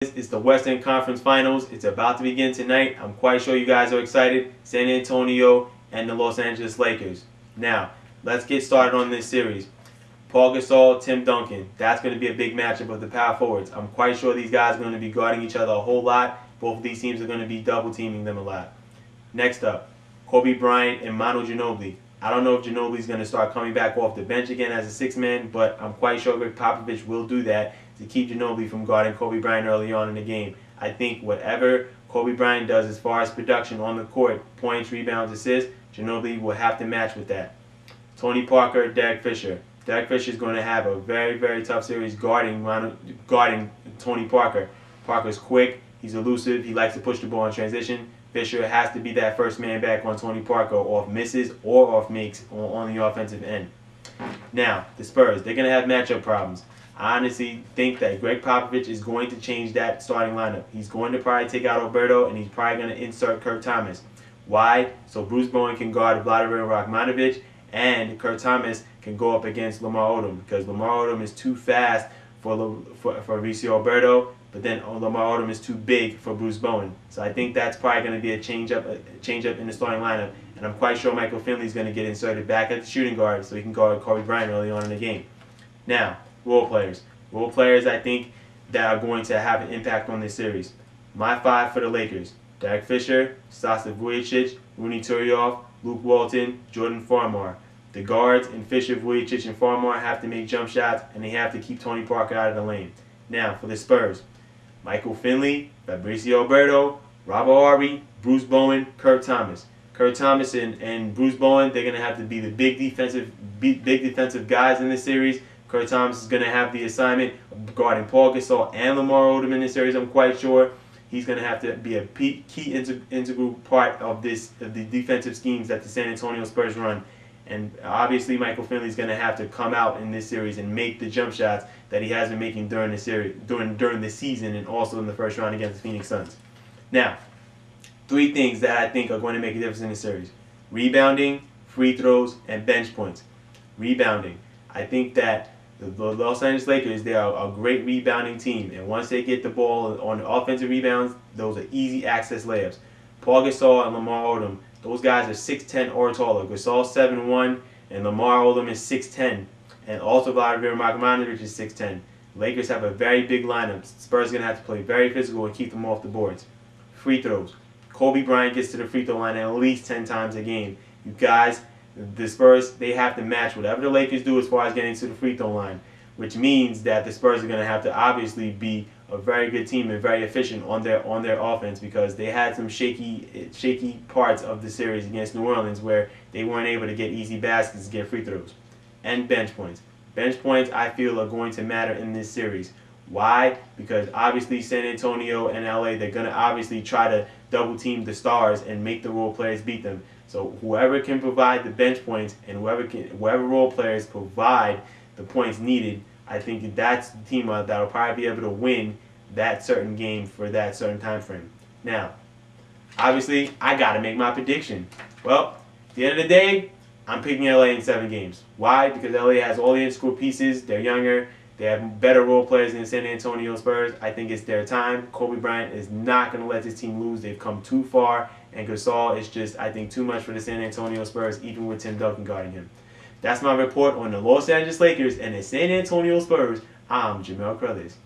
It's the Western Conference Finals. It's about to begin tonight. I'm quite sure you guys are excited. San Antonio and the Los Angeles Lakers. Now, let's get started on this series. Paul Gasol, Tim Duncan. That's going to be a big matchup of the power forwards. I'm quite sure these guys are going to be guarding each other a whole lot. Both of these teams are going to be double teaming them a lot. Next up, Kobe Bryant and Manu Ginobili. I don't know if Ginobili's going to start coming back off the bench again as a six-man, but I'm quite sure Greg Popovich will do that to keep Ginobili from guarding Kobe Bryant early on in the game. I think whatever Kobe Bryant does as far as production on the court, points, rebounds, assists, Ginobili will have to match with that. Tony Parker, Derek Fisher. Derek Fisher is going to have a very, very tough series guarding Tony Parker. Parker's quick, he's elusive, he likes to push the ball in transition. Fisher has to be that first man back on Tony Parker off misses or off makes on the offensive end. Now, the Spurs, they're going to have matchup problems. I honestly think that Greg Popovich is going to change that starting lineup. He's going to probably take out Alberto, and he's probably going to insert Kurt Thomas. Why? So Bruce Bowen can guard Vladimir Radmanovic, and Kurt Thomas can go up against Lamar Odom, because Lamar Odom is too fast for Mauricio Alberto, but then Lamar Odom is too big for Bruce Bowen. So I think that's probably going to be a change up in the starting lineup, and I'm quite sure Michael Finley is going to get inserted back at the shooting guard so he can guard Kobe Bryant early on in the game. Now, role players. Role players I think that are going to have an impact on this series. My five for the Lakers: Derek Fisher, Sasa Vujacic, Rooney Turiaf, Luke Walton, Jordan Farmar. The guards in Fisher, Vujacic, and Farmar have to make jump shots, and they have to keep Tony Parker out of the lane. Now, for the Spurs: Michael Finley, Fabricio Alberto, Robert Horry, Bruce Bowen, Kurt Thomas. Kurt Thomas and Bruce Bowen, they're going to have to be the big defensive guys in this series. Kurt Thomas is going to have the assignment of guarding Paul Gasol and Lamar Odom in this series, I'm quite sure. He's going to have to be a key integral part of the defensive schemes that the San Antonio Spurs run. And obviously Michael Finley is going to have to come out in this series and make the jump shots that he has been making during the series, during the season, and also in the first round against the Phoenix Suns. Now, three things that I think are going to make a difference in this series: rebounding, free throws, and bench points. Rebounding. I think that the Los Angeles Lakers, they are a great rebounding team, and once they get the ball on the offensive rebounds, those are easy access layups. Paul Gasol and Lamar Odom, those guys are 6'10" or taller. Gasol 7'1", and Lamar Odom is 6'10", and also Vladimir Radmanovic is 6'10". Lakers have a very big lineup. Spurs are going to have to play very physical and keep them off the boards. Free throws. Kobe Bryant gets to the free throw line at least 10 times a game. You guys, the Spurs, they have to match whatever the Lakers do as far as getting to the free throw line, which means that the Spurs are going to have to obviously be a very good team and very efficient on their offense, because they had some shaky parts of the series against New Orleans where they weren't able to get easy baskets to get free throws. And bench points. Bench points, I feel, are going to matter in this series. Why? Because obviously San Antonio and LA, they're going to obviously try to double team the stars and make the role players beat them. So whoever can provide the bench points and whoever role players provide the points needed, I think that's the team that will probably be able to win that certain game for that certain time frame. Now, obviously, I got to make my prediction. Well, at the end of the day, I'm picking LA in 7 games. Why? Because LA has all the integral pieces. They're younger. They have better role players than San Antonio Spurs. I think it's their time. Kobe Bryant is not going to let this team lose. They've come too far. And Gasol is just, I think, too much for the San Antonio Spurs, even with Tim Duncan guarding him. That's my report on the Los Angeles Lakers and the San Antonio Spurs. I'm Jamel Crothers.